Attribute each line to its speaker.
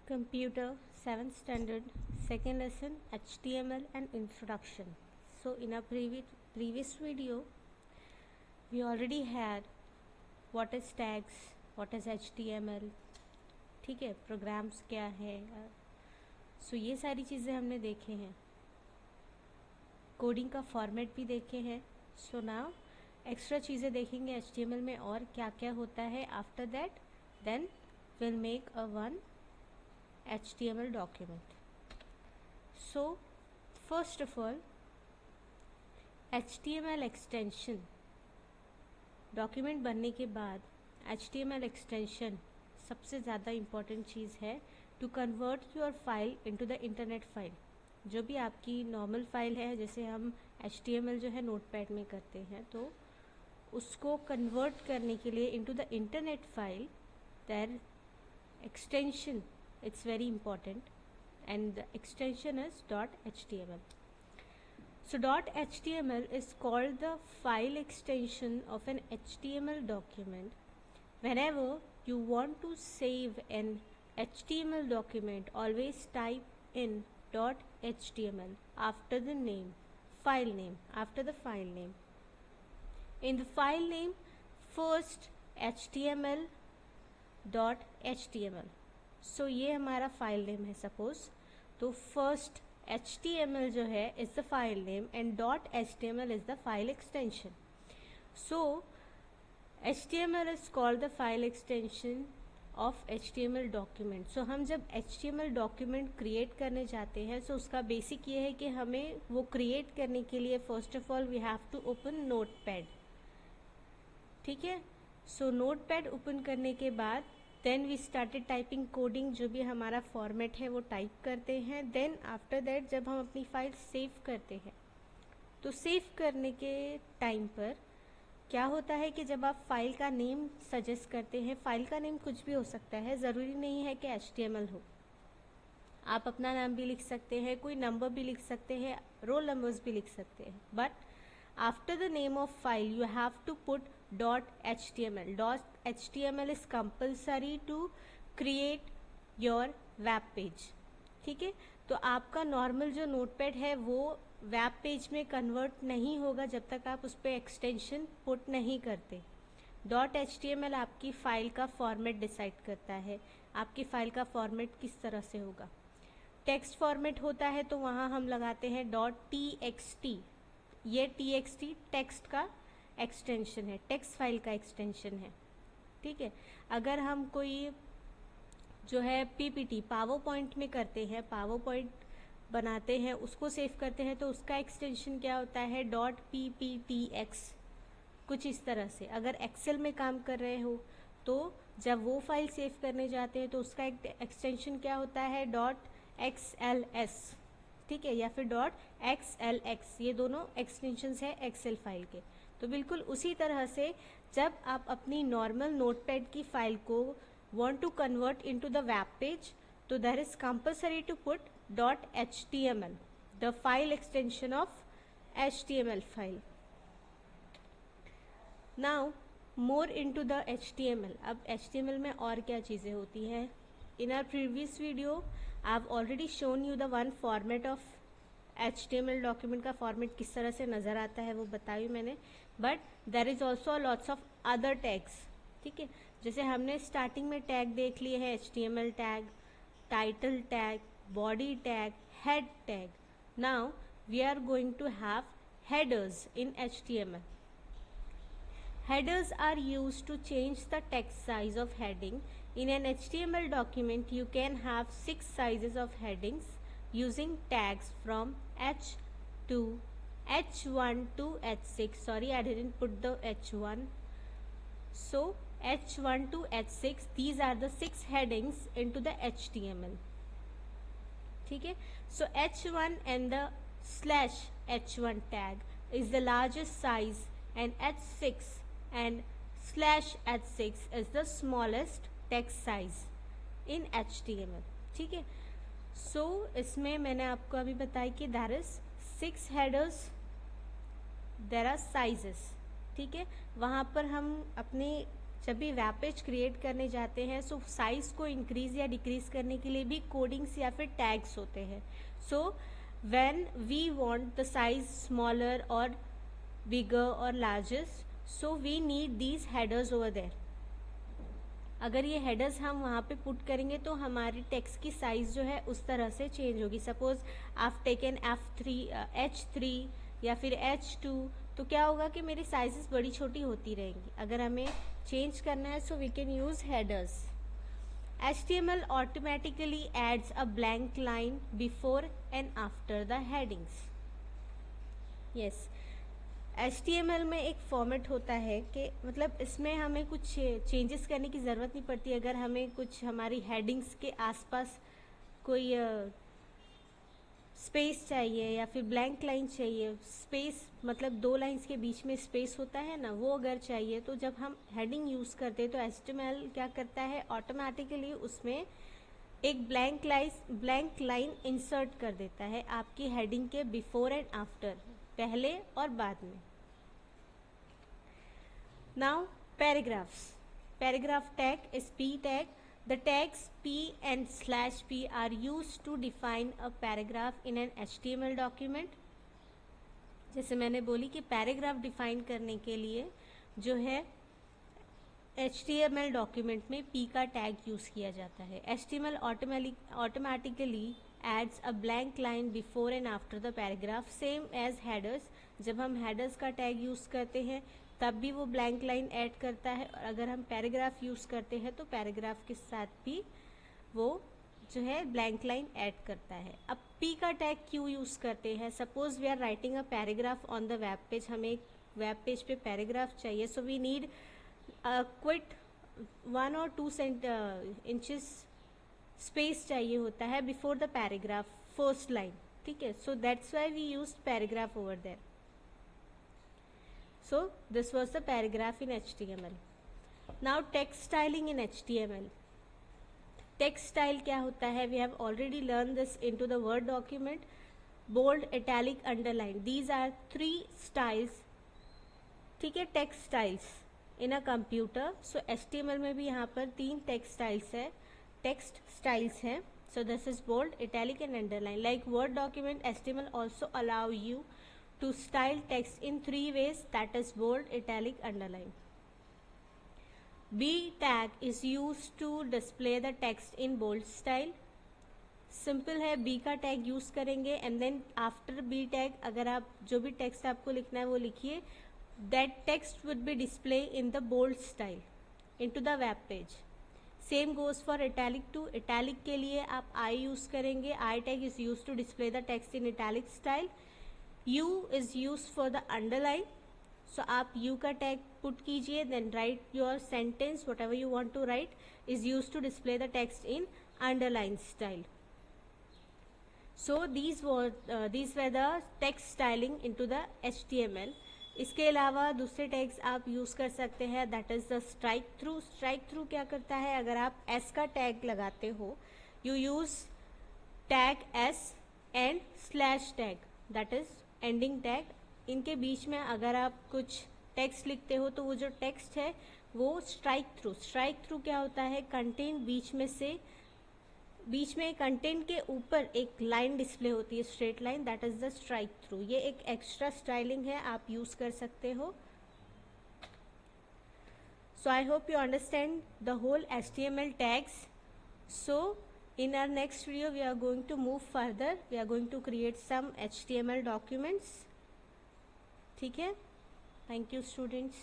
Speaker 1: Computer 7th standard, second lesson, HTML and introduction. So in our previous video we already had what is tags, what is HTML, ठीक है, programmes क्या है, सो ये सारी चीज़ें हमने देखे हैं, कोडिंग का फॉर्मेट भी देखे हैं. सो नाउ एक्स्ट्रा चीज़ें देखेंगे HTML में और क्या क्या होता है. After that then will make a one HTML document. So first of all, HTML extension document बनने के बाद HTML एक्सटेंशन सबसे ज़्यादा इम्पॉर्टेंट चीज़ है to convert your file into the internet file. जो भी आपकी नॉर्मल फाइल है, जैसे हम HTML जो है नोटपैड में करते हैं, तो उसको कन्वर्ट करने के लिए into the internet file there extension, it's very important, and the extension is .html. So .html is called the file extension of an HTML document. Whenever you want to save an HTML document, always type in .html after the name, file name, after the file name. In the file name, first HTML .html. So ये हमारा file name है suppose. तो first HTML जो है is the file name and .html is the file extension. So HTML is called the file extension of HTML document. So हम जब HTML document create करने जाते हैं, सो उसका बेसिक ये है कि हमें वो क्रिएट करने के लिए first of all we have to open notepad. ठीक है, सो नोटपैड ओपन करने के बाद then we started typing coding. जो भी हमारा फॉर्मेट है वो टाइप करते हैं. देन आफ्टर दैट जब हम अपनी फाइल सेव करते हैं, तो सेव करने के टाइम पर क्या होता है कि जब आप फाइल का नेम सजेस्ट करते हैं, फाइल का नेम कुछ भी हो सकता है, ज़रूरी नहीं है कि HTML हो. आप अपना नाम भी लिख सकते हैं, कोई नंबर भी लिख सकते हैं, रोल नंबर्स भी लिख सकते हैं. But after the name of file you have to put .html. .html is compulsory to create your web page. ठीक है, तो आपका नॉर्मल जो नोटपैड है वो वेब पेज में कन्वर्ट नहीं होगा जब तक आप उस पर एक्सटेंशन पुट नहीं करते. .html आपकी फ़ाइल का फॉर्मेट डिसाइड करता है, आपकी फ़ाइल का फॉर्मेट किस तरह से होगा. टेक्स्ट फॉर्मेट होता है तो वहाँ हम लगाते हैं .txt. ये txt टेक्स्ट का एक्सटेंशन है, टेक्स्ट फाइल का एक्सटेंशन है. ठीक है, अगर हम कोई जो है PPT पावर पॉइंट में करते हैं, पावर पॉइंट बनाते हैं, उसको सेव करते हैं, तो उसका एक्सटेंशन क्या होता है .pptx. कुछ इस तरह से. अगर एक्सेल में काम कर रहे हो तो जब वो फाइल सेव करने जाते हैं तो उसका एक्सटेंशन क्या होता है .xls. ठीक है, या फिर .xlx. ये दोनों एक्सटेंशंस है एक्सेल फाइल के. तो बिल्कुल उसी तरह से जब आप अपनी नॉर्मल नोटपैड की फाइल को want to convert into the web page, तो there is compulsory to put .html, the file extension of HTML file. Now more into the HTML. अब HTML में और क्या चीज़ें होती हैं. In our previous video, I've already shown you the one format of HTML document का format किस तरह से नज़र आता है वो बताई मैंने. But there is also lots of other tags. ठीक है, जैसे हमने स्टार्टिंग में टैग देख लिए हैं, HTML tag, title tag, body tag, head tag. Now we are going to have headers in HTML. Headers are used to change the text size of heading. In an HTML document, you can have 6 sizes of headings using tags from H to H1 to H6. Sorry, I didn't put the H1. So H1 to H6, these are the 6 headings into the HTML. ठीक है, so H1 and the /H1 tag is the largest size and H6 and /H6 is the smallest text size in HTML. ठीक है, सो इसमें मैंने आपको अभी बताया कि there is 6 headers, there are sizes. ठीक है, वहाँ पर हम अपने जब भी वेब पेज क्रिएट करने जाते हैं सो साइज़ को इंक्रीज या डिक्रीज करने के लिए भी कोडिंग्स या फिर टैग्स होते हैं. So when we want the size smaller और बिगर और largest, so we need these headers over there. अगर ये हेडर्स हम वहाँ पे पुट करेंगे तो हमारी टेक्स्ट की साइज़ जो है उस तरह से चेंज होगी. सपोज आप टेकन H3 या फिर H2, तो क्या होगा कि मेरी साइजेस बड़ी छोटी होती रहेंगी. अगर हमें चेंज करना है so we can use headers. HTML automatically adds a blank line before and after the headings. Yes, HTML में एक फॉर्मेट होता है कि मतलब इसमें हमें कुछ चेंजेस करने की ज़रूरत नहीं पड़ती. अगर हमें कुछ हमारी हेडिंग्स के आसपास कोई स्पेस चाहिए या फिर ब्लैंक लाइन चाहिए, स्पेस मतलब दो लाइंस के बीच में स्पेस होता है ना, वो अगर चाहिए तो जब हम हेडिंग यूज़ करते हैं तो HTML क्या करता है, ऑटोमेटिकली उसमें एक ब्लैंक लाइन इंसर्ट कर देता है आपकी हेडिंग के बिफोर एंड आफ्टर, पहले और बाद में. Now paragraph tag is P tag. The tags P and /P are used to define a paragraph in an HTML document. जैसे मैंने बोली कि पैराग्राफ डिफाइन करने के लिए जो है HTML डॉक्यूमेंट में P का टैग यूज़ किया जाता है. HTML automatically adds a blank line before and after the paragraph, same as headers. जब हम headers का टैग यूज़ करते हैं तब भी वो ब्लैंक लाइन ऐड करता है, और अगर हम पैराग्राफ यूज़ करते हैं तो पैराग्राफ के साथ भी वो जो है ब्लैंक लाइन ऐड करता है. अब P का टैग क्यों यूज़ करते हैं? Suppose we are writing a paragraph on the web page. हमें एक वेब पेज पे पैराग्राफ चाहिए, so we need quite 1 or 2 inches space चाहिए होता है before the paragraph first line. ठीक है, so that's why we use paragraph over there. So this was the paragraph in HTML. Now text styling in HTML. Text style क्या होता है? We have already learned this into the Word document. Bold, italic, underline. These are 3 styles. ठीक है, text styles in a computer. So HTML में भी यहाँ पर 3 text styles हैं. So this is bold, italic and underline. Like Word document, HTML also allow you to style text in 3 ways, that is bold, italic, underline. B tag is used to display the text in bold style. Simple है, B का tag use करेंगे and then after B tag अगर आप जो भी text आपको लिखना है वो लिखिए. That text would be display in the bold style into the web page. Same goes for italic too. Italic के लिए आप I यूज़ करेंगे. I tag is use to display the text in italic style. U is used for the underline. So आप U का tag put कीजिए, then write your sentence, whatever you want to write is used to display the text in underline style. So these were the text styling into the HTML. इसके अलावा दूसरे tags आप use कर सकते हैं, that is the strike through. strike through क्या करता है? अगर आप S का टैग लगाते हो, you use tag S and slash tag, that is ending tag. इनके बीच में अगर आप कुछ टेक्स्ट लिखते हो तो वो जो टेक्स्ट है वो स्ट्राइक थ्रू क्या होता है? कंटेंट बीच में कंटेंट के ऊपर एक लाइन डिस्प्ले होती है, straight line, that is the strike through. ये एक एक्स्ट्रा स्टाइलिंग है, आप यूज कर सकते हो. So I hope you understand the whole HTML tags. So in our next video we are going to move further. We are going to create some HTML documents. ठीक है, thank you students.